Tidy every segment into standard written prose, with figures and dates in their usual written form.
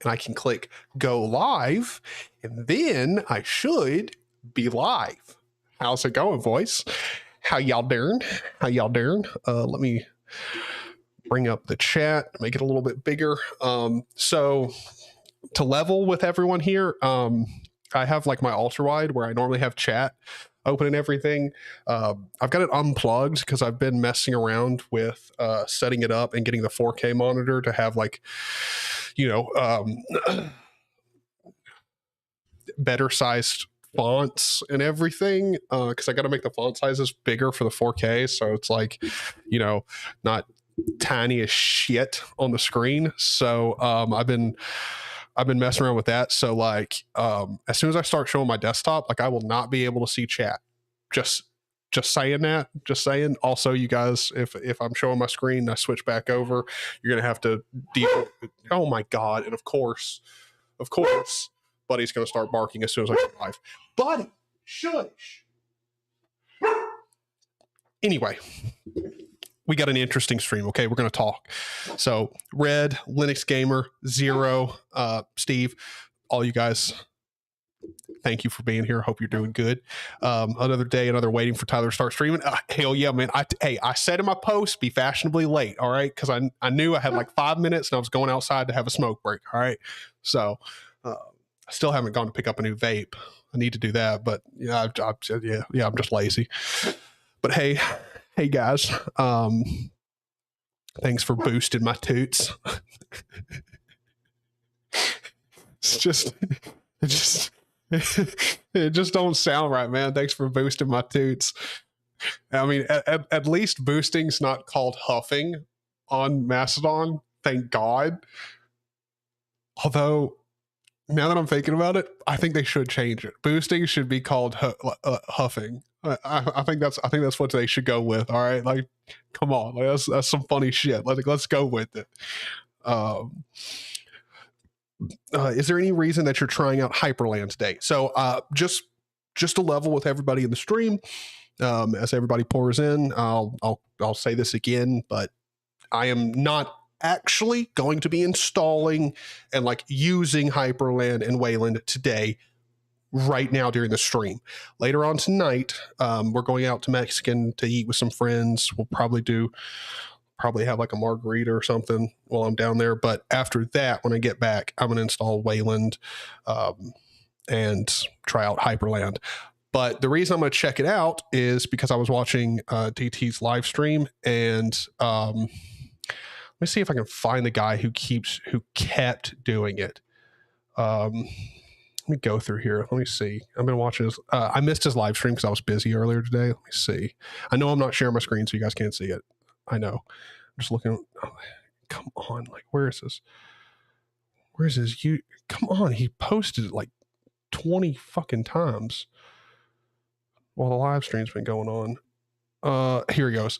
and I can click go live, and then I should be live. How's it going, voice? How y'all doing? How y'all doing? Let me bring up the chat, make it a little bit bigger. So to level with everyone here, I have like my ultra wide where I normally have chat open and everything. I've got it unplugged because I've been messing around with setting it up and getting the 4K monitor to have like, you know, better sized fonts and everything, because I got to make the font sizes bigger for the 4K, so it's like, you know, not tiny as shit on the screen. So I've been messing around with that. So like as soon as I start showing my desktop, like I will not be able to see chat. Just saying that. Just saying. Also, you guys, if I'm showing my screen and I switch back over, you're gonna have to deal. Oh my god! And of course, Buddy's gonna start barking as soon as I go live. Buddy, shush. Anyway, we got an interesting stream. Okay, we're gonna talk. So, Red, Linux Gamer, Zero, Steve, all you guys, thank you for being here. Hope you're doing good. Another day, another waiting for Tyler to start streaming. Hell yeah, man. I said in my post, be fashionably late, all right? Because I knew I had like 5 minutes and I was going outside to have a smoke break, all right? So I still haven't gone to pick up a new vape. I need to do that, but yeah, I'm just lazy. But hey guys, thanks for boosting my toots. It just don't sound right, man. Thanks for boosting my toots. I mean, at least boosting's not called huffing on Mastodon. Thank God. Although, now that I'm thinking about it, I think they should change it. Boosting should be called huffing. I think that's what they should go with. All right, like, come on, like, that's some funny shit. Let's go with it. Is there any reason that you're trying out Hyprland today? So just to level with everybody in the stream, as everybody pours in, I'll say this again, but I am not actually going to be installing and like using Hyprland and Wayland today, right now during the stream. Later on tonight, we're going out to Mexican to eat with some friends. We'll probably have like a margarita or something while I'm down there. But after that, when I get back, I'm going to install Wayland and try out Hyprland. But the reason I'm going to check it out is because I was watching DT's live stream, and let me see if I can find the guy who kept doing it. Let me go through here. Let me see. I've been watching his, I missed his live stream because I was busy earlier today. Let me see. I know I'm not sharing my screen so you guys can't see it. I know. I'm just looking. Oh, come on. Like, where is this? Where is his? Come on. He posted it like 20 fucking times while the live stream's been going on. Here he goes.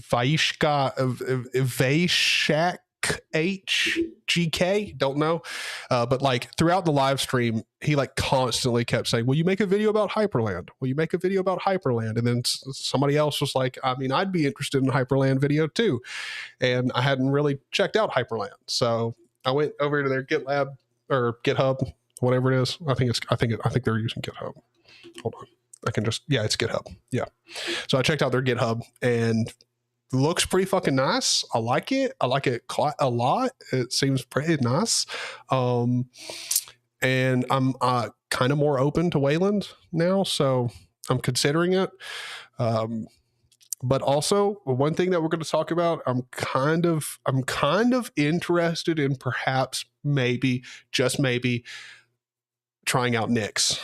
Vaishak HGK, don't know. But like throughout the live stream, he like constantly kept saying, will you make a video about Hyprland? Will you make a video about Hyprland? And then somebody else was like, I mean, I'd be interested in a Hyprland video too. And I hadn't really checked out Hyprland. So I went over to their GitLab or GitHub, whatever it is. I think they're using GitHub. Hold on. It's GitHub. Yeah. So I checked out their GitHub and looks pretty fucking nice. I like it. I like it quite a lot. It seems pretty nice. And I'm kind of more open to Wayland now, so I'm considering it. But also, one thing that we're going to talk about, I'm kind of interested in perhaps maybe, just maybe, trying out Nix.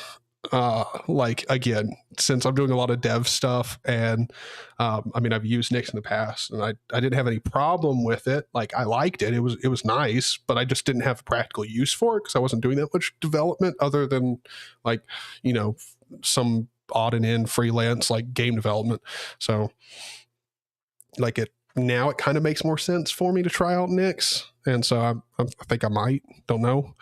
Like, again, since I'm doing a lot of dev stuff, and I mean, I've used Nix in the past, and I didn't have any problem with it. Like, I liked it. It was nice, but I just didn't have practical use for it because I wasn't doing that much development other than, like, you know, some odd and end freelance like game development. So like now it kind of makes more sense for me to try out Nix, and so I think I might. Don't know.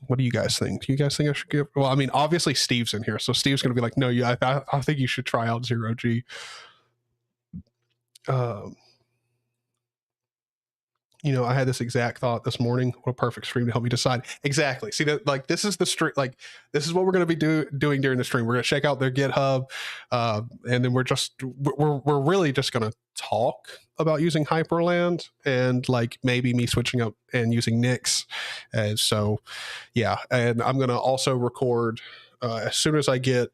What do you guys think? Do you guys think I should give? Well, I mean, obviously Steve's in here, so Steve's going to be like, no, yeah, I think you should try out Zero G. I had this exact thought this morning. What a perfect stream to help me decide. Exactly. See that, like, this is the stream. Like, this is what we're going to be doing during the stream. We're going to check out their GitHub, and then we're really just going to talk about using Hyprland and like maybe me switching up and using Nix. And so, yeah. And I'm going to also record as soon as I get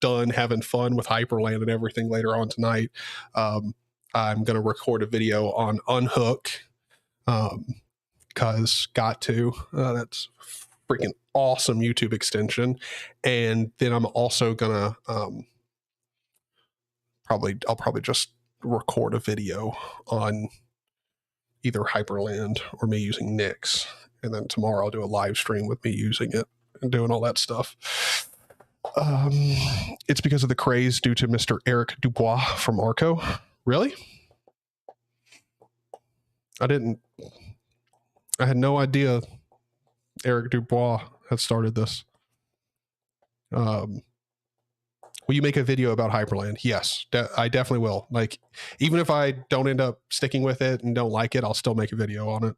done having fun with Hyprland and everything later on tonight. I'm going to record a video on Unhook. Cause got to, that's freaking awesome YouTube extension. And then I'm also gonna, I'll probably just record a video on either Hyprland or me using Nix. And then tomorrow I'll do a live stream with me using it and doing all that stuff. It's because of the craze due to Mr. Eric Dubois from Arco. Really? I had no idea Eric Dubois had started this. Will you make a video about Hyprland? Yes, I definitely will. Like, even if I don't end up sticking with it and don't like it, I'll still make a video on it.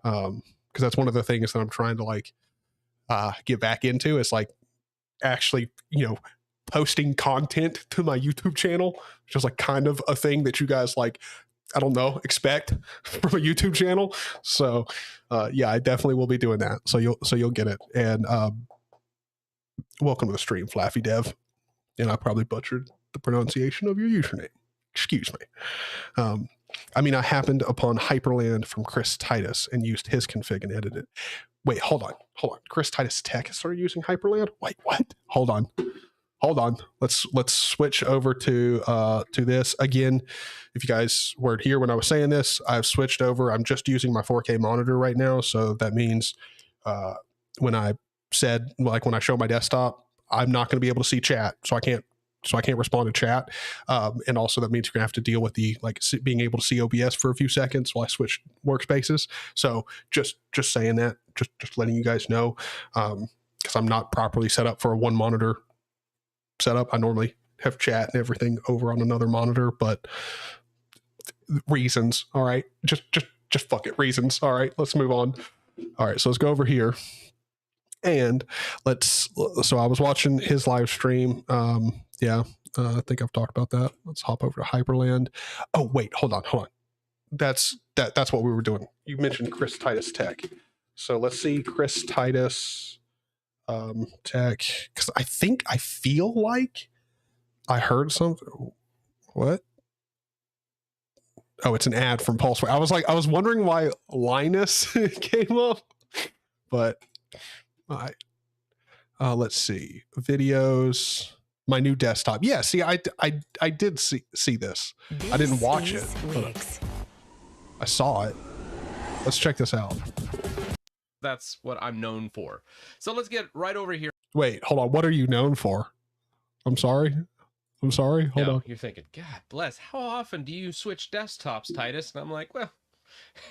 Because that's one of the things that I'm trying to like get back into. Is like actually, posting content to my YouTube channel, which is like kind of a thing that you guys like, I don't know, expect from a YouTube channel. So yeah, I definitely will be doing that. So you'll get it. And welcome to the stream, Flaffy Dev. And I probably butchered the pronunciation of your username. Excuse me. I mean, I happened upon Hyprland from Chris Titus and used his config and edited it. Wait, hold on. Chris Titus Tech started using Hyprland? Wait, what? Hold on. Let's switch over to this again. If you guys weren't here when I was saying this, I've switched over. I'm just using my 4K monitor right now, so that means when I show my desktop, I'm not going to be able to see chat, so I can't respond to chat. And also that means you're gonna have to deal with the being able to see OBS for a few seconds while I switch workspaces. So just saying that, just letting you guys know, because I'm not properly set up for a one monitor setup. I normally have chat and everything over on another monitor, but reasons. All right, just fuck it, reasons. All right, let's move on. All right, so let's go over here and so I was watching his live stream. I think I've talked about that. Let's hop over to Hyprland. Oh wait, hold on. That's what we were doing. You mentioned Chris Titus Tech, so let's see Chris Titus Tech, because I feel like I heard something. What? Oh, it's an ad from Pulse. I was wondering why Linus came up, but let's see videos. My new desktop. Yeah, see, I did see this. I didn't watch it, but I saw it. Let's check this out. That's what I'm known for. So let's get right over here. Wait, hold on. What are you known for? I'm sorry. Hold on. You're thinking, God bless, how often do you switch desktops, Titus? And I'm like, well,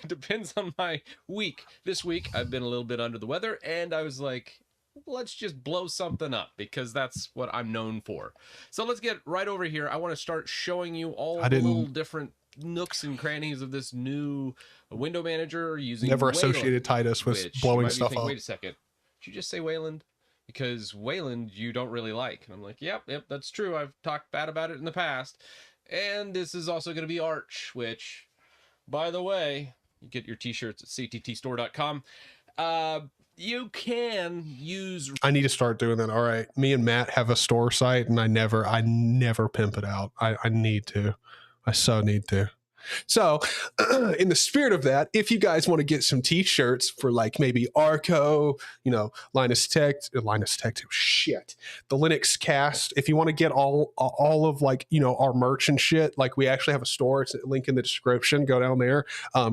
it depends on my week. This week, I've been a little bit under the weather, and I was like, let's just blow something up, because that's what I'm known for. So let's get right over here. I want to start showing you all the little different nooks and crannies of this new window manager using Never Wayland, associated Titus with blowing stuff up. Wait a second. Did you just say Wayland? Because Wayland you don't really like. And I'm like, yep, that's true. I've talked bad about it in the past. And this is also going to be Arch, which, by the way, you get your t-shirts at cttstore.com. You can use... I need to start doing that. All right. Me and Matt have a store site, and I never pimp it out. I need to. I so need to. So in the spirit of that, if you guys want to get some t-shirts for like maybe Arco, Linus Tech, shit, the Linux Cast, if you want to get all of like, our merch and shit, like we actually have a store. It's a link in the description. Go down there,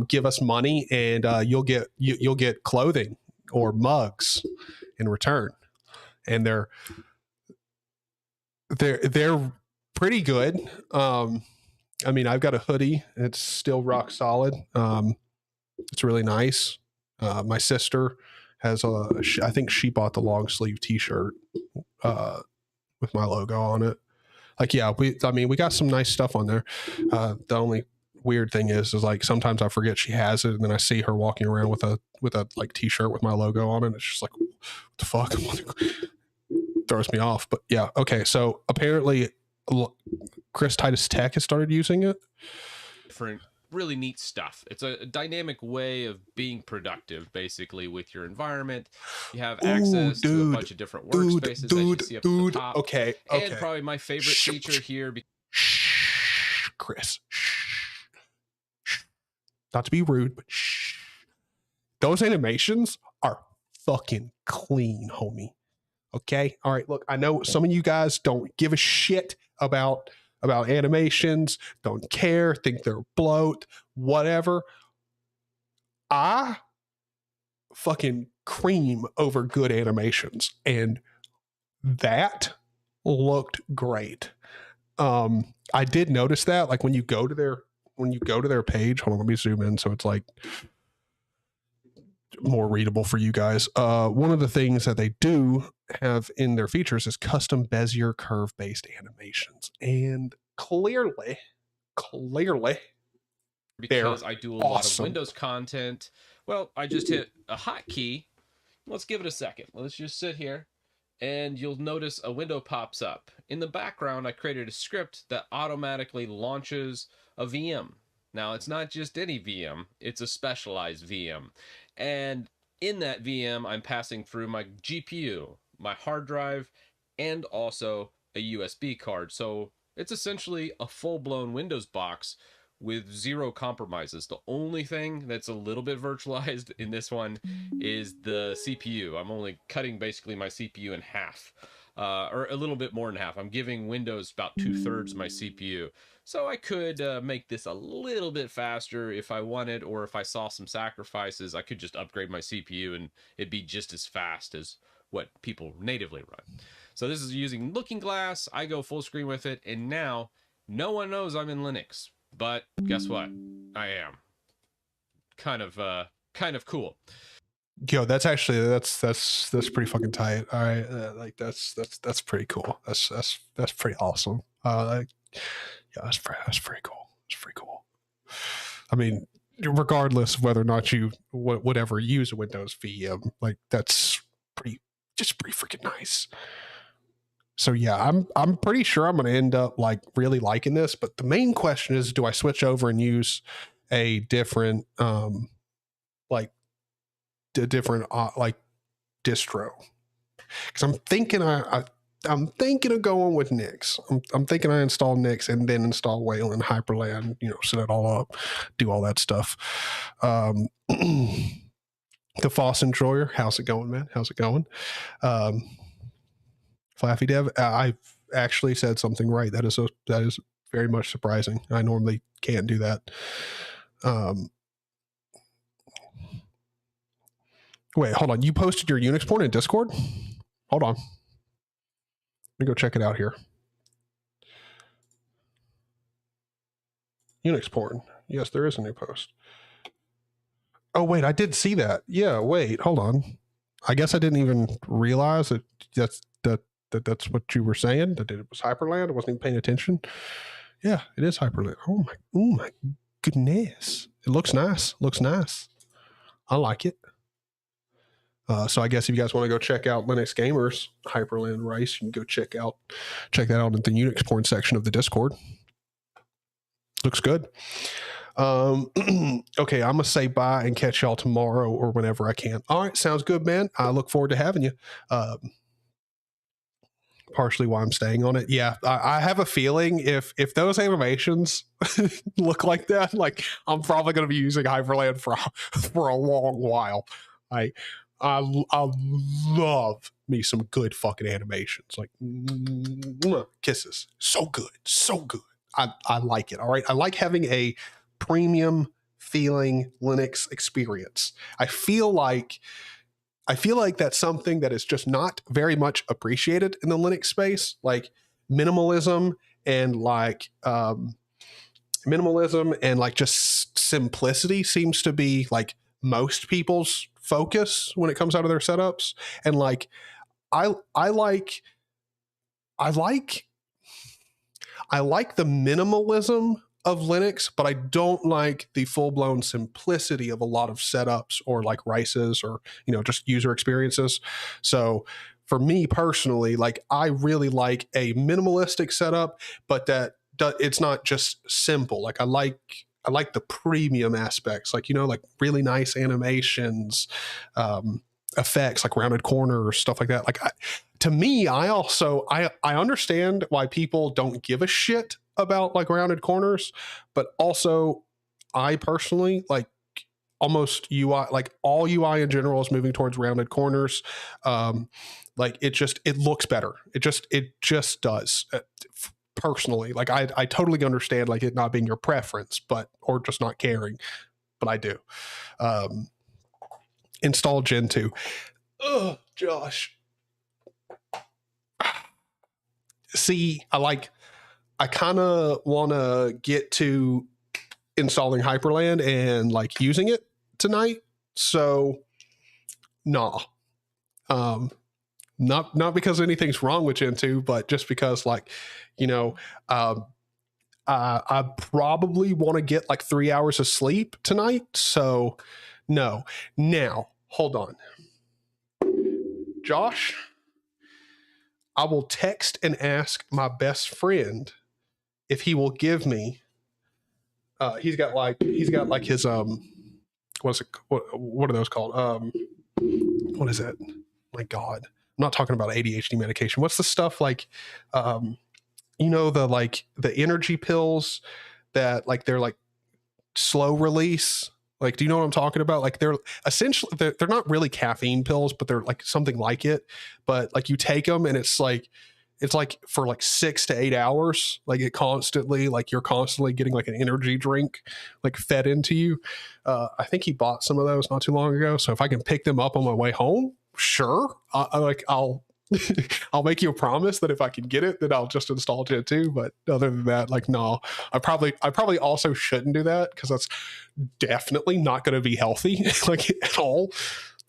give us money, and you'll get clothing or mugs in return. And they're pretty good. I mean, I've got a hoodie. It's still rock solid. It's really nice. My sister has I think she bought the long sleeve t-shirt with my logo on it. Like, yeah, we got some nice stuff on there. The only weird thing is like sometimes I forget she has it, and then I see her walking around with a like t-shirt with my logo on it. And it's just like, what the fuck? Throws me off. But yeah, okay. So apparently, Chris Titus Tech has started using it. Different, really neat stuff. It's a dynamic way of being productive, basically, with your environment. You have access to a bunch of different workspaces that you see up at the top. Okay. And probably my favorite feature here. Shh, Chris. Shh. Not to be rude, but shh. Those animations are fucking clean, homie. Okay. All right. Look, I know some of you guys don't give a shit about animations, don't care, think they're bloat, whatever. I fucking cream over good animations, and that looked great. I did notice that, like when you go to their page, hold on, let me zoom in so it's like more readable for you guys. One of the things that they do have in their features is custom Bezier curve based animations, and clearly because I do a lot of Windows content. Well, I just hit a hotkey. Let's give it a second. Let's just sit here, and you'll notice a window pops up. In the background, I created a script that automatically launches a VM. Now, it's not just any VM, it's a specialized VM. And in that VM, I'm passing through my GPU, my hard drive, and also a USB card. So it's essentially a full-blown Windows box with zero compromises. The only thing that's a little bit virtualized in this one is the CPU. I'm only cutting basically my CPU in half, or a little bit more than half. I'm giving Windows about 2/3 of my CPU. So I could make this a little bit faster if I wanted, or if I saw some sacrifices, I could just upgrade my CPU and it'd be just as fast as what people natively run. So this is using Looking Glass. I go full screen with it, and now no one knows I'm in Linux. But guess what? I am. Kind of cool. Yo, that's actually that's pretty fucking tight. All right, like that's pretty cool. That's pretty awesome. Like, yeah, that's pretty cool. It's pretty cool. I mean, regardless of whether or not you whatever use a Windows VM, like that's pretty freaking nice. So yeah, I'm pretty sure I'm going to end up like really liking this. But the main question is, do I switch over and use a different like distro? Because I'm thinking I'm thinking of going with Nix. I'm thinking I install Nix and then install Wayland, Hyprland, set it all up, do all that stuff. The Foss Enjoyer, how's it going, man? How's it going? Flaffy Dev, I've actually said something right. That is very much surprising. I normally can't do that. Wait, hold on. You posted your Unix porn in Discord? Hold on. Let me go check it out here. Unix porn. Yes, there is a new post. Oh, wait, I did see that. Yeah, wait, hold on. I guess I didn't even realize that's what you were saying, that it was Hyprland. I wasn't even paying attention. Yeah, it is Hyprland. Oh my goodness. It looks nice. I like it. So I guess if you guys want to go check out Linux Gamers Hyprland Rice, you can go check that out in the Unix porn section of the Discord. Looks good. Okay, I'm gonna say bye and catch y'all tomorrow or whenever I can. All right, sounds good, man. I look forward to having you. Partially why I'm staying on it. Yeah, I have a feeling if those animations look like that, like I'm probably going to be using Hyprland for a long while. I love me some good fucking animations, like kisses. So good. I like it. All right, I like having a premium feeling Linux experience. I feel like that's something that is just not very much appreciated in the Linux space, like minimalism and just simplicity seems to be like most people's focus when it comes out of their setups. And like, I like the minimalism of Linux, but I don't like the full-blown simplicity of a lot of setups or like RICEs or, just user experiences. So for me personally, like I really like a minimalistic setup, but that it's not just simple. Like I like the premium aspects, like, like really nice animations, effects, like rounded corners, stuff like that. Like to me, I understand why people don't give a shit about like rounded corners, but also I personally like almost UI, like all UI in general is moving towards rounded corners. Like it looks better. It just does. Personally, like I totally understand like it not being your preference, or just not caring, but I do. Install Gentoo. Oh, Josh. See, I kind of want to get to installing Hyprland and like using it tonight. So, nah. Not because anything's wrong with Gentoo, but just because like, I probably want to get like 3 hours of sleep tonight. So, no. Now, hold on. Josh, I will text and ask my best friend if he will give me. He's got like his what are those called? What is it? My God, I'm not talking about ADHD medication. What's the stuff like? The energy pills that like they're like slow release. Like, do you know what I'm talking about? Like they're essentially they're not really caffeine pills, but they're like something like it. But like you take them and it's like for like 6 to 8 hours, like you're constantly getting like an energy drink like fed into you. I think he bought some of those not too long ago. So if I can pick them up on my way home, sure. I'll I'll make you a promise that if I can get it, then I'll just install Gentoo. But other than that, like, no, I probably also shouldn't do that because that's definitely not going to be healthy, like at all.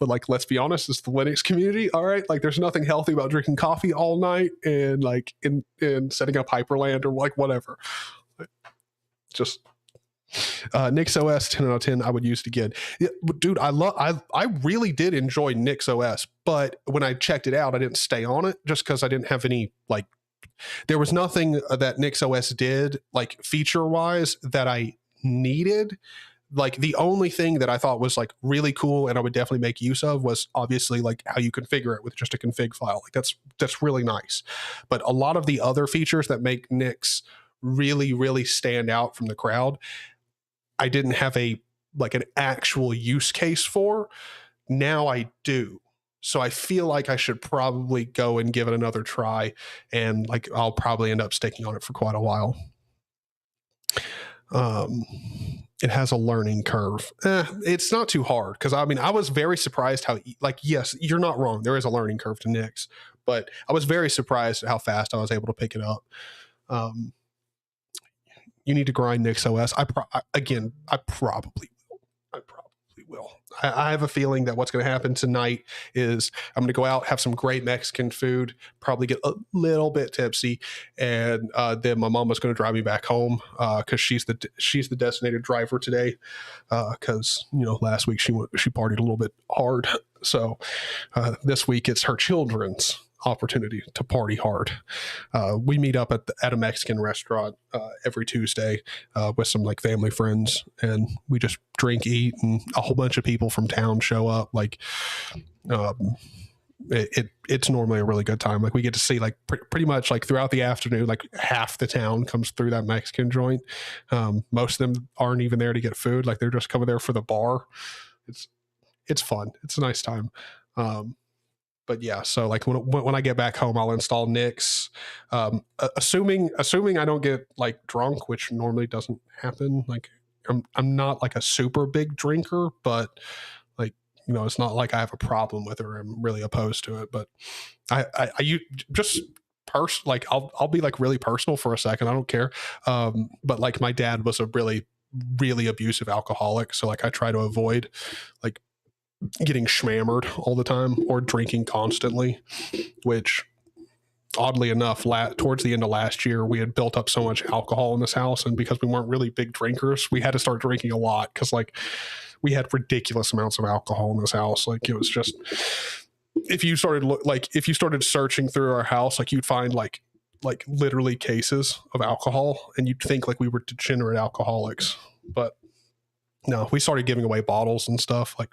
But like, let's be honest, it's the Linux community. All right. Like there's nothing healthy about drinking coffee all night and like in setting up Hyprland or like whatever. Just NixOS 10 out of 10 I would use it again. Yeah, dude, I really did enjoy NixOS, but when I checked it out, I didn't stay on it just because I didn't have any like there was nothing that NixOS did like feature wise that I needed. Like the only thing that I thought was like really cool and I would definitely make use of was obviously like how you configure it with just a config file. Like that's really nice. But a lot of the other features that make Nix really, really stand out from the crowd, I didn't have an actual use case for. Now I do. So I feel like I should probably go and give it another try, and like I'll probably end up sticking on it for quite a while. It has a learning curve. It's not too hard because I mean I was very surprised how yes, you're not wrong. There is a learning curve to Nix, but I was very surprised at how fast I was able to pick it up. You need to grind NixOS. I probably will. I have a feeling that what's going to happen tonight is I'm going to go out, have some great Mexican food, probably get a little bit tipsy, and then my mama's going to drive me back home because she's the designated driver today. Because last week she partied a little bit hard, so this week it's her children's opportunity to party hard. We meet up at a Mexican restaurant every Tuesday with some like family friends, and we just drink, eat, and a whole bunch of people from town show up. Like it's normally a really good time. Like we get to see like pretty much like throughout the afternoon, like half the town comes through that Mexican joint. Most of them aren't even there to get food. Like they're just coming there for the bar. It's fun. It's a nice time. But yeah, so like when I get back home, I'll install Nix. Assuming I don't get like drunk, which normally doesn't happen. Like I'm not like a super big drinker, but like it's not like I have a problem with it or I'm really opposed to it. But I just like I'll be like really personal for a second. I don't care. But like my dad was a really, really abusive alcoholic, so like I try to avoid like getting schmammered all the time or drinking constantly, which oddly enough, towards the end of last year, we had built up so much alcohol in this house, and because we weren't really big drinkers, we had to start drinking a lot because like we had ridiculous amounts of alcohol in this house. Like it was just, if you started searching through our house, like you'd find like literally cases of alcohol, and you'd think like we were degenerate alcoholics, but no, we started giving away bottles and stuff. Like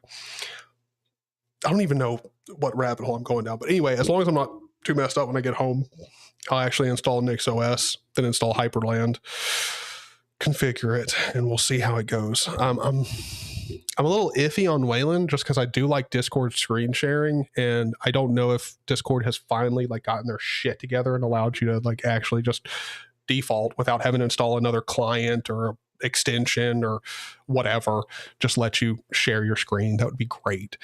I don't even know what rabbit hole I'm going down, but anyway, as long as I'm not too messed up when I get home, I'll actually install Nix OS, then install Hyprland, configure it, and we'll see how it goes. I'm a little iffy on Wayland just because I do like Discord screen sharing, and I don't know if Discord has finally like gotten their shit together and allowed you to like actually just default without having to install another client or extension or whatever, just let you share your screen. That would be great.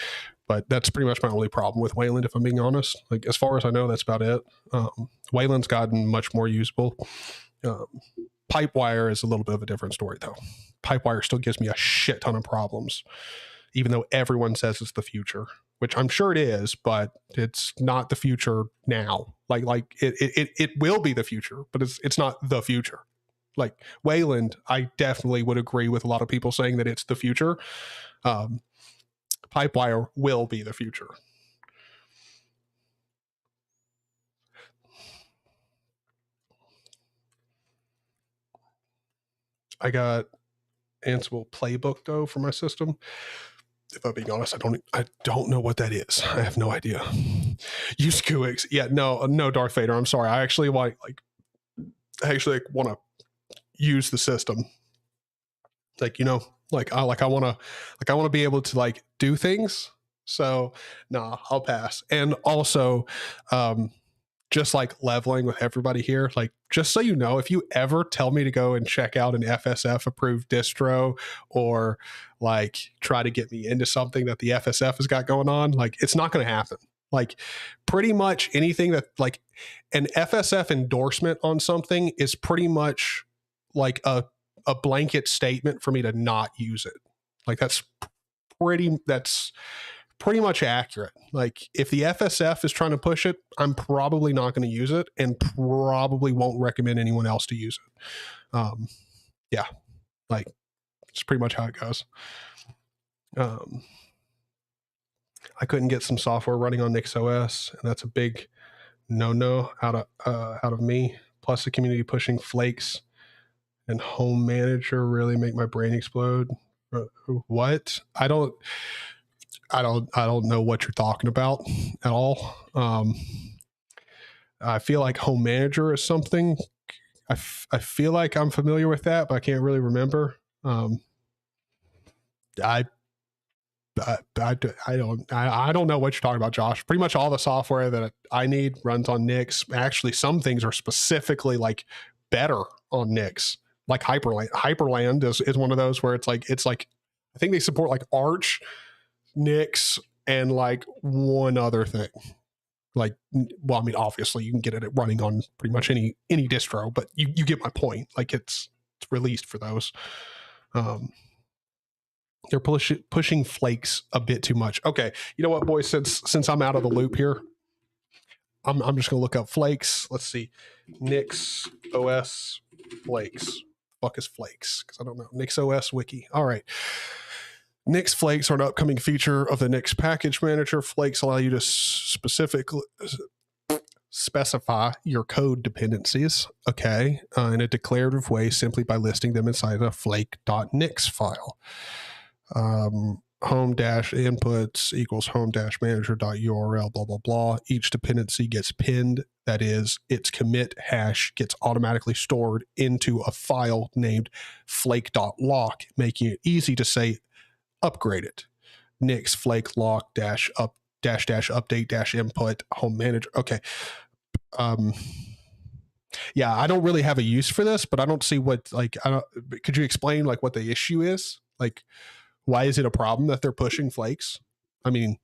But that's pretty much my only problem with Wayland, if I'm being honest. Like, as far as I know, that's about it. Wayland's gotten much more usable. Pipewire is a little bit of a different story, though. Pipewire still gives me a shit ton of problems, even though everyone says it's the future, which I'm sure it is, but it's not the future now. Like it will be the future, but it's not the future. Like Wayland, I definitely would agree with a lot of people saying that it's the future. Pipewire will be the future. I got Ansible Playbook though for my system. If I'm being honest, I don't know what that is. I have no idea. Use QX. Yeah, no, Darth Vader. I'm sorry. I actually want to use the system. Like, you know, I want to be able to like do things. So nah, I'll pass. And also, just like leveling with everybody here, like just so you know, if you ever tell me to go and check out an FSF approved distro or like try to get me into something that the FSF has got going on, like it's not going to happen. Like pretty much anything that like an FSF endorsement on something is pretty much like a blanket statement for me to not use it. Like that's pretty much accurate. Like if the FSF is trying to push it, I'm probably not going to use it and probably won't recommend anyone else to use it. Yeah, like it's pretty much how it goes. I couldn't get some software running on Nix OS, and that's a big no out of me. Plus the community pushing flakes and home manager really make my brain explode. What? I don't know what you're talking about at all. I feel like home manager is something. I feel like I'm familiar with that, but I can't really remember. I don't know what you're talking about, Josh. Pretty much all the software that I need runs on Nix. Actually, some things are specifically like better on Nix, like Hyprland. Hyprland is one of those where it's like I think they support like Arch, Nix, and like one other thing. Like, well, I mean, obviously you can get it running on pretty much any distro, but you get my point. Like it's released for those. They're pushing flakes a bit too much. Okay, you know what, boys? Since I'm out of the loop here, I'm just gonna look up flakes. Let's see, Nix OS flakes. Fuck is flakes? Because I don't know. Nix OS wiki. All right. Nix flakes are an upcoming feature of the Nix package manager. Flakes allow you to specifically specify your code dependencies, okay, in a declarative way simply by listing them inside a flake.nix file. Home dash inputs equals home dash manager.url, blah, blah, blah. Each dependency gets pinned. That is, its commit hash gets automatically stored into a file named flake.lock, making it easy to say, upgrade it. Nix flake lock dash up dash update dash input home manager. Okay. Yeah, I don't really have a use for this, but I don't see what, like, could you explain like what the issue is? Like, why is it a problem that they're pushing flakes? I mean,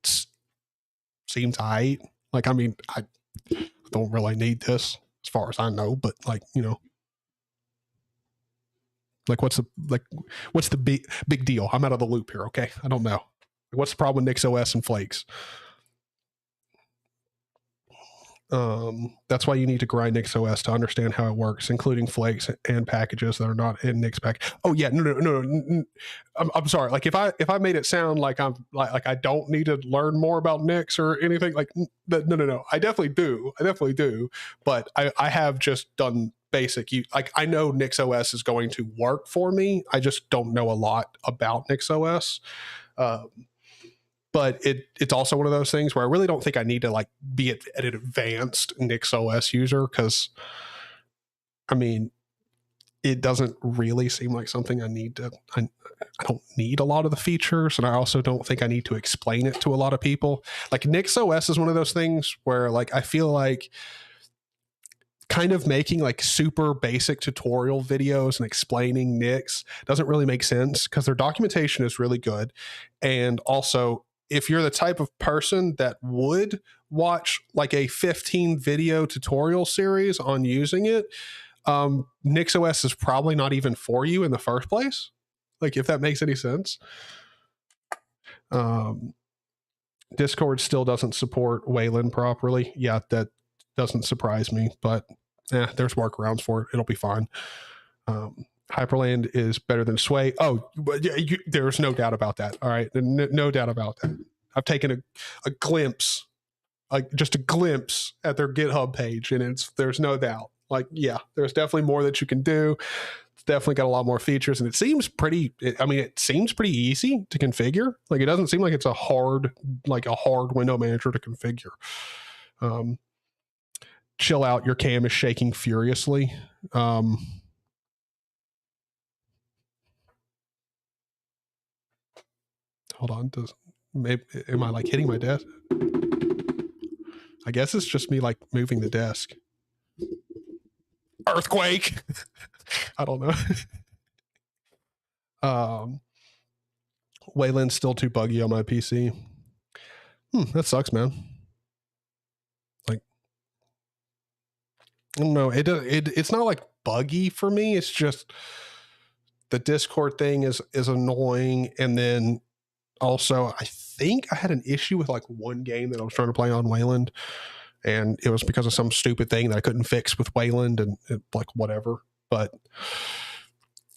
it seems I don't really need this as far as I know, but like, you know, like what's the big deal? I'm out of the loop here. Okay. I don't know. What's the problem with Nix OS and flakes? That's why you need to grind NixOS to understand how it works, including flakes and packages that are not in Nix pack. Oh yeah, no. I'm sorry. Like if I made it sound like I'm like I don't need to learn more about Nix or anything, like no. I definitely do. But I have just done basic. Like I know NixOS is going to work for me. I just don't know a lot about NixOS. But it's also one of those things where I really don't think I need to like be an advanced NixOS user, because I mean it doesn't really seem like something I need to. I don't need a lot of the features, and I also don't think I need to explain it to a lot of people. Like NixOS is one of those things where like I feel like kind of making like super basic tutorial videos and explaining Nix doesn't really make sense, because their documentation is really good, and also if you're the type of person that would watch like a 15 video tutorial series on using it, NixOS is probably not even for you in the first place. Like if that makes any sense. Discord still doesn't support Wayland properly. Yeah, that doesn't surprise me, but there's workarounds for it. It'll be fine. Hyprland is better than Sway. Oh, there's no doubt about that. All right. No doubt about that. I've taken a glimpse, like just a glimpse at their GitHub page, and there's no doubt. Like, yeah, there's definitely more that you can do. It's definitely got a lot more features, and it seems pretty easy to configure. Like, it doesn't seem like it's a hard window manager to configure. Chill out, your cam is shaking furiously. Hold on. Am I like hitting my desk? I guess it's just me like moving the desk. Earthquake. I don't know. Wayland's still too buggy on my PC. That sucks, man. Like, I don't know. It's not like buggy for me. It's just the Discord thing is annoying, and then also I think I had an issue with like one game that I was trying to play on Wayland, and it was because of some stupid thing that I couldn't fix with Wayland, and like whatever. But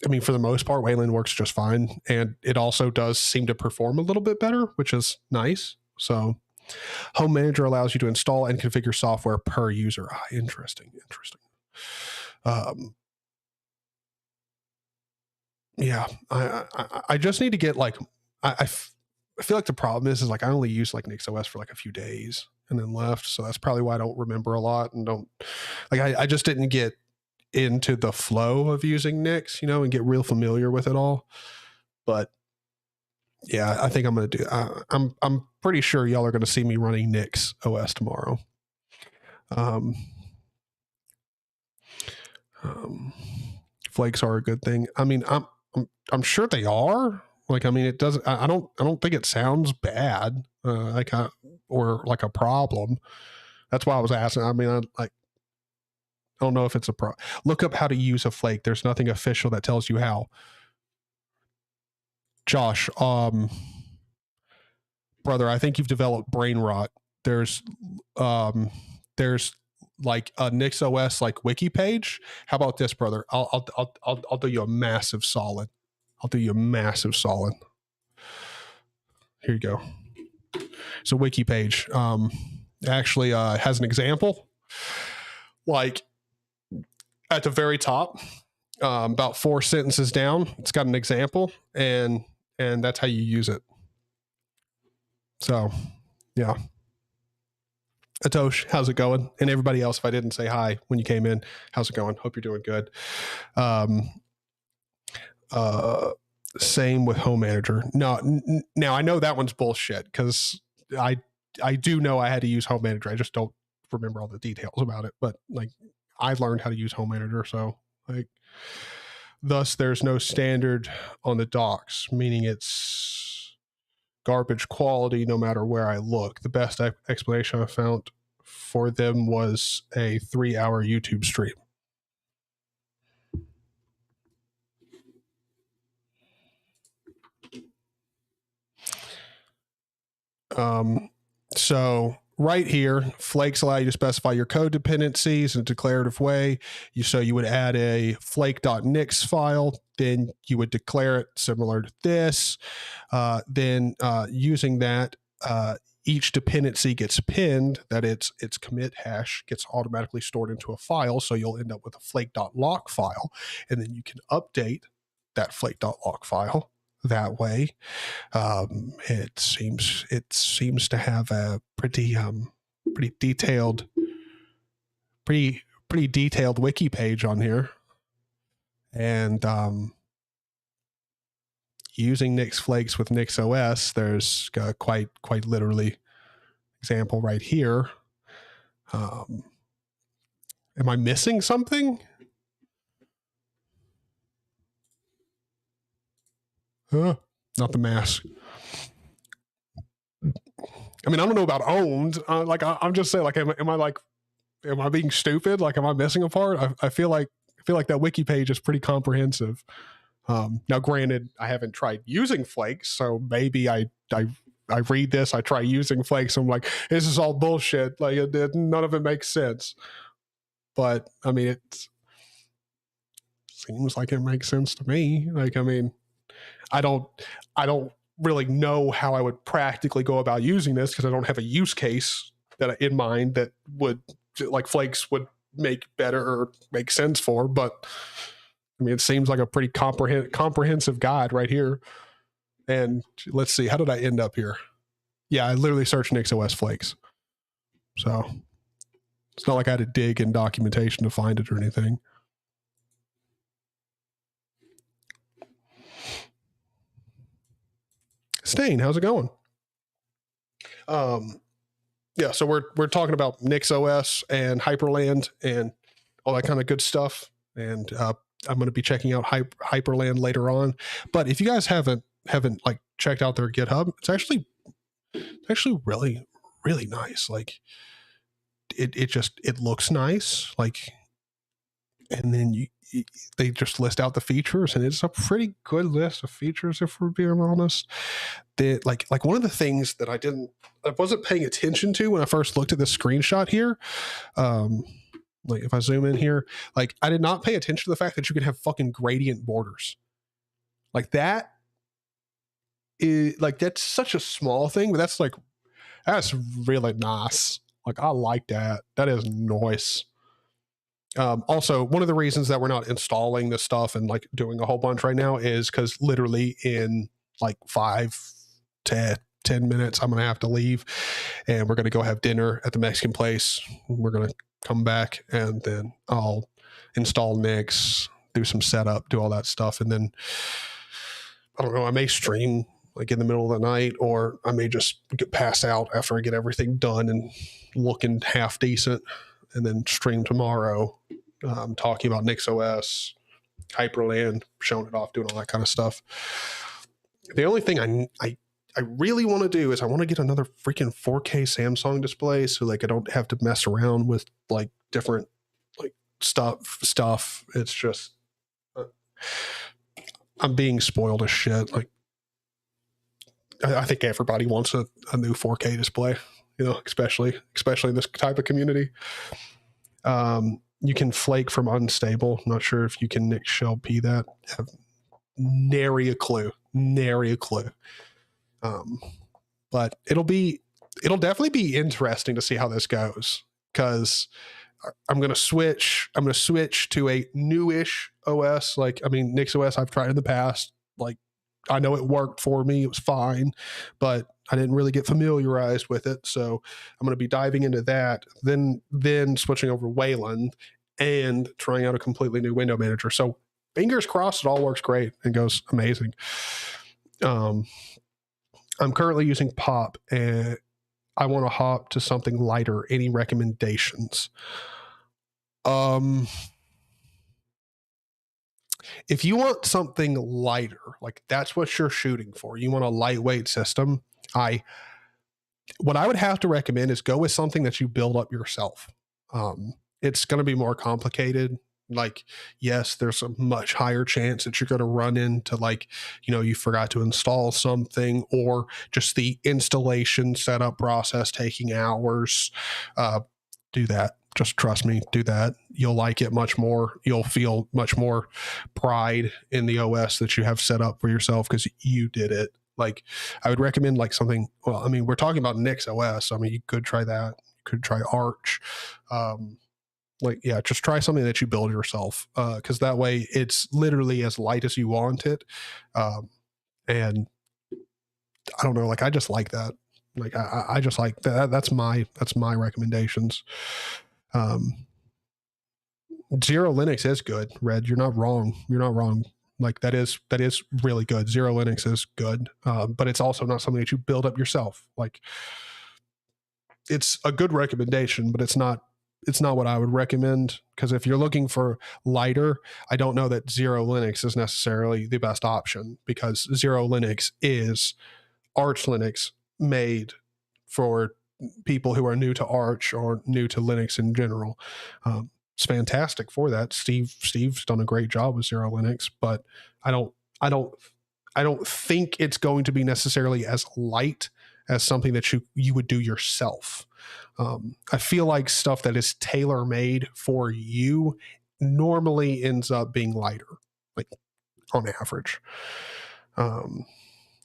I mean, for the most part, Wayland works just fine, and it also does seem to perform a little bit better, which is nice. So Home Manager allows you to install and configure software per user. Interesting. Yeah, I just need to get like, I feel like the problem is like I only use like NixOS for like a few days and then left. So that's probably why I don't remember a lot, and don't like, I just didn't get into the flow of using Nix, and get real familiar with it all. But yeah, I think I'm going to do, I'm pretty sure y'all are going to see me running Nix OS tomorrow. Flakes are a good thing. I mean, I'm sure they are. Like, I mean, it doesn't. I don't think it sounds bad. Or like a problem. That's why I was asking. I mean, I don't know if it's a pro. Look up how to use a flake. There's nothing official that tells you how. Josh, brother, I think you've developed brain rot. There's like a NixOS like wiki page. How about this, brother? I'll do you a massive solid. Here you go. It's a wiki page. Actually has an example. Like at the very top, about 4 sentences down, it's got an example, and that's how you use it. So, yeah. Atosh, how's it going? And everybody else, if I didn't say hi when you came in, how's it going? Hope you're doing good. Same with Home Manager. No, now I know that one's bullshit, because I do know I had to use Home Manager. I just don't remember all the details about it. But like, I learned how to use Home Manager, so like, thus there's no standard on the docs, meaning it's garbage quality no matter where I look. The best explanation I found for them was a 3-hour YouTube stream. So right here, flakes allow you to specify your code dependencies in a declarative way. So you would add a flake.nix file, then you would declare it similar to this. Then using that, each dependency gets pinned, that its commit hash gets automatically stored into a file. So you'll end up with a flake.lock file, and then you can update that flake.lock file that way. It seems to have a pretty detailed wiki page on here, and using Nix flakes with Nix OS, there's quite literally example right here. Am I missing something? Not the mask. I mean, I don't know about owned. I'm just saying, like, am I being stupid? Like, am I missing a part? I feel like that wiki page is pretty comprehensive. Now, granted, I haven't tried using flakes, so maybe I read this, I try using flakes, I'm like, this is all bullshit. Like, none of it makes sense. But I mean, it seems like it makes sense to me. Like, I mean, I don't really know how I would practically go about using this because I don't have a use case that in mind that would, like, flakes would make better or make sense for. But I mean, it seems like a pretty comprehensive guide right here. And let's see, how did I end up here? Yeah, I literally searched NixOS flakes. So it's not like I had to dig in documentation to find it or anything. Stain, how's it going? Yeah, so we're talking about NixOS and Hyprland and all that kind of good stuff. And I'm going to be checking out Hyprland later on. But if you guys haven't like checked out their GitHub, it's actually really, really nice. Like it looks nice. Like, and then they just list out the features, and it's a pretty good list of features, if we're being honest. That like one of the things that I wasn't paying attention to when I first looked at this screenshot here. Like if I zoom in here, like I did not pay attention to the fact that you can have fucking gradient borders. Like that is like, that's such a small thing, but that's really nice. Like I like that. That is nice. Also, one of the reasons that we're not installing this stuff and like doing a whole bunch right now is because literally in like 5 to 10 minutes, I'm going to have to leave and we're going to go have dinner at the Mexican place. We're going to come back and then I'll install Nix, do some setup, do all that stuff. And then I don't know, I may stream like in the middle of the night, or I may just pass out after I get everything done and looking half decent, and then stream tomorrow, talking about NixOS, Hyprland, showing it off, doing all that kind of stuff. The only thing I really want to do is I want to get another freaking 4K Samsung display, so like I don't have to mess around with like different like stuff. It's just I'm being spoiled as shit. Like I think everybody wants a new 4K display, you know, especially in this type of community. You can flake from unstable. Not sure if you can Nix shell P that. Have nary a clue. But it'll definitely be interesting to see how this goes, because I'm going to switch to a newish OS. Like, I mean, NixOS I've tried in the past. Like, I know it worked for me. It was fine, but I didn't really get familiarized with it. So I'm going to be diving into that, then switching over to Wayland and trying out a completely new window manager. So fingers crossed it all works great and goes amazing. I'm currently using Pop, and I want to hop to something lighter. Any recommendations? If you want something lighter, like that's what you're shooting for, you want a lightweight system, what I would have to recommend is go with something that you build up yourself. It's going to be more complicated Like, yes, there's a much higher chance that you're going to run into, like, you forgot to install something, or just the installation setup process taking hours. Do that. Just trust me, do that. You'll like it much more. You'll feel much more pride in the OS that you have set up for yourself because you did it. Like, I would recommend like something. Well, I mean, we're talking about Nix OS. I mean, you could try that. You could try Arch. Just try something that you build yourself, because that way it's literally as light as you want it. And I don't know, like, I just like that. Like, I just like that. That's my recommendations. Zero Linux is good, Red. You're not wrong. Like, that is really good. Zero Linux is good, but it's also not something that you build up yourself. Like, it's a good recommendation, but it's not what I would recommend, because if you're looking for lighter, I don't know that Zero Linux is necessarily the best option, because Zero Linux is Arch Linux made for people who are new to Arch or new to Linux in general. It's fantastic for that. Steve's done a great job with Zero Linux, but I don't think it's going to be necessarily as light as something that you would do yourself. I feel like stuff that is tailor made for you normally ends up being lighter, like, on average.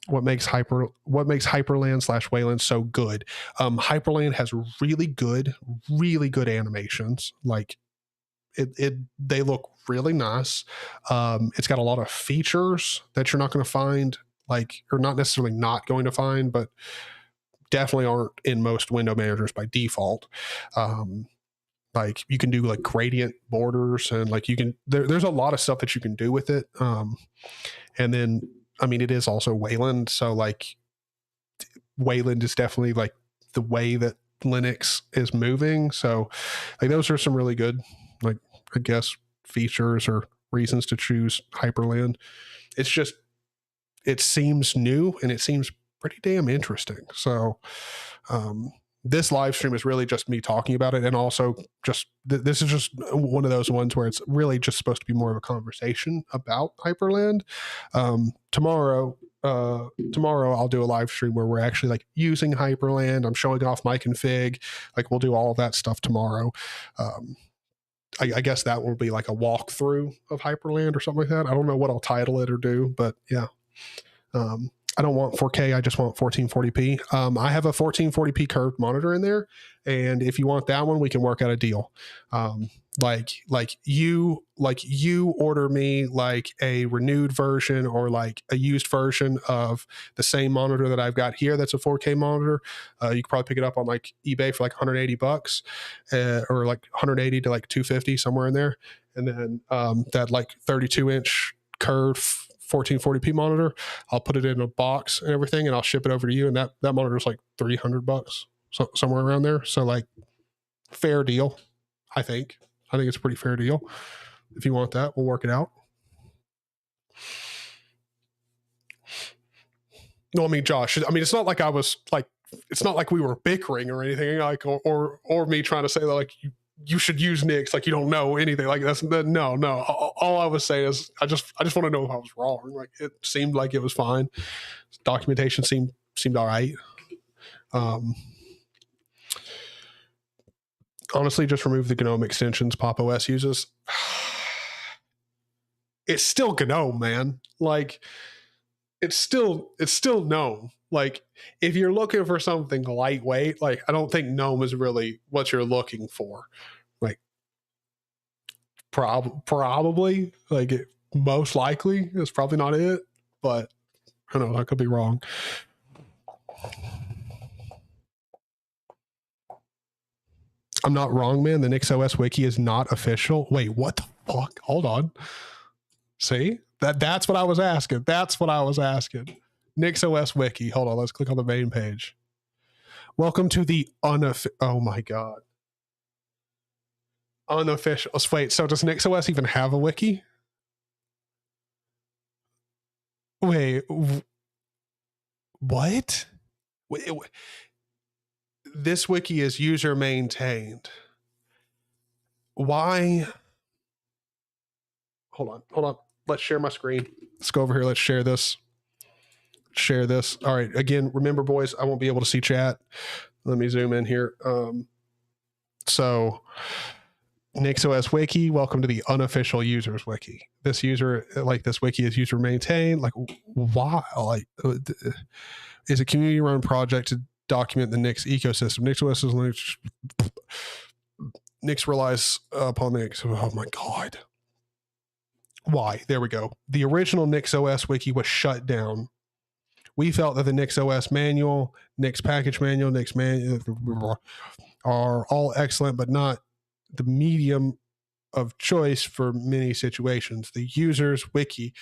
What makes Hyprland / Wayland so good? Hyprland has really good animations. Like, they look really nice. It's got a lot of features that you're not going to find, like, or not necessarily not going to find, but definitely aren't in most window managers by default. Like, you can do like gradient borders, and like there's a lot of stuff that you can do with it. And then, I mean, it is also Wayland, so like, Wayland is definitely like the way that Linux is moving. So like, those are some really good, like, I guess, features or reasons to choose Hyprland. It's just, it seems new and it seems pretty damn interesting. So this live stream is really just me talking about it, and also just this is just one of those ones where it's really just supposed to be more of a conversation about Hyprland. Tomorrow I'll do a live stream where we're actually like using Hyprland. I'm showing off my config. Like, we'll do all of that stuff tomorrow. I guess that will be like a walkthrough of Hyprland or something like that. I don't know what I'll title it or do, but yeah. I don't want 4K. I just want 1440p. I have a 1440p curved monitor in there, and if you want that one, we can work out a deal. Like you order me like a renewed version or like a used version of the same monitor that I've got here. That's a 4K monitor. You could probably pick it up on like eBay for like $180, or like 180 to like 250, somewhere in there. And then that like 32-inch curved 1440p monitor, I'll put it in a box and everything, and I'll ship it over to you. And that monitor is like $300, so somewhere around there. So like, fair deal. I think it's a pretty fair deal. If you want that, we'll work it out. No, I mean, Josh, I mean, it's not like I was like, it's not like we were bickering or anything, like, or me trying to say that like you should use Nix, like, you don't know anything. Like, that's no. All I was saying is I just want to know if I was wrong. Like, it seemed like it was fine. Documentation seemed all right. Honestly, just remove the GNOME extensions Pop OS uses. It's still GNOME, man. Like, it's still GNOME. Like, if you're looking for something lightweight, like, I don't think GNOME is really what you're looking for. Like, probably, like, most likely is probably not it, but I don't know, I could be wrong. I'm not wrong, man. The NixOS wiki is not official. Wait, what the fuck? Hold on. See? That's what I was asking. NixOS wiki. Hold on, let's click on the main page. Welcome to the oh my god. Unofficial. Wait, so does NixOS even have a wiki? Wait, what? Wait, this wiki is user maintained. Why? Hold on. Let's share my screen. Let's go over here. Let's share this. All right. Again, remember, boys, I won't be able to see chat. Let me zoom in here. So NixOS Wiki, welcome to the unofficial users wiki. This wiki is user maintained. Like, why? Like, is a community run project to document the Nix ecosystem. NixOS is Linux. Nix relies upon Nix. Oh my God. Why? There we go. The original NixOS wiki was shut down. We felt that the NixOS manual, Nix package manual, Nix manual are all excellent, but not the medium of choice for many situations. The users wiki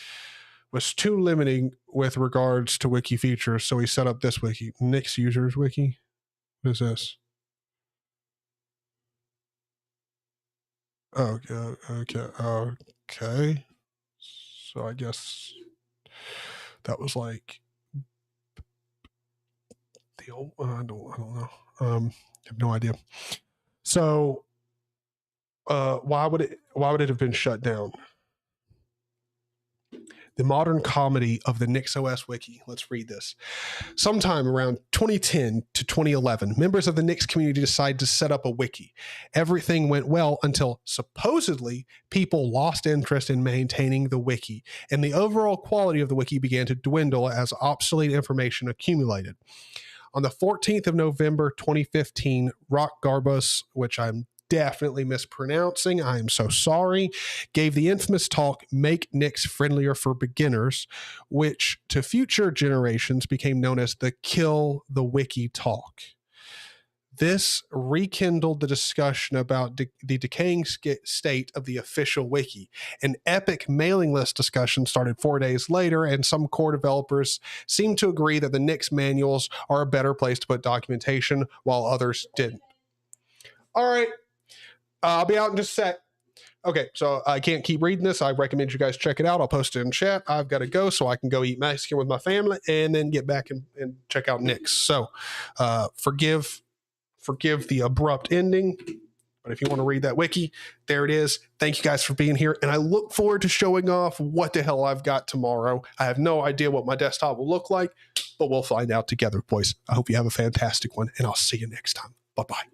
was too limiting with regards to wiki features, so we set up this wiki, Nix users wiki. What is this? Okay. So I guess that was like the old. I don't know. I have no idea. So, why would it have been shut down? The modern comedy of the NixOS wiki. Let's read this. Sometime around 2010 to 2011, members of the Nix community decided to set up a wiki. Everything went well until supposedly people lost interest in maintaining the wiki, and the overall quality of the wiki began to dwindle as obsolete information accumulated. On the 14th of November 2015, Rock Garbus, which I'm definitely mispronouncing, I am so sorry, gave the infamous talk, Make Nix Friendlier for Beginners, which to future generations became known as the Kill the Wiki talk. This rekindled the discussion about the decaying state of the official wiki. An epic mailing list discussion started 4 days later, and some core developers seemed to agree that the Nix manuals are a better place to put documentation, while others didn't. All right. I'll be out in just a sec. Okay, so I can't keep reading this. I recommend you guys check it out. I'll post it in chat. I've got to go so I can go eat Mexican with my family and then get back and check out Nix. So forgive the abrupt ending, but if you want to read that wiki, there it is. Thank you guys for being here, and I look forward to showing off what the hell I've got tomorrow. I have no idea what my desktop will look like, but we'll find out together, boys. I hope you have a fantastic one, and I'll see you next time. Bye-bye.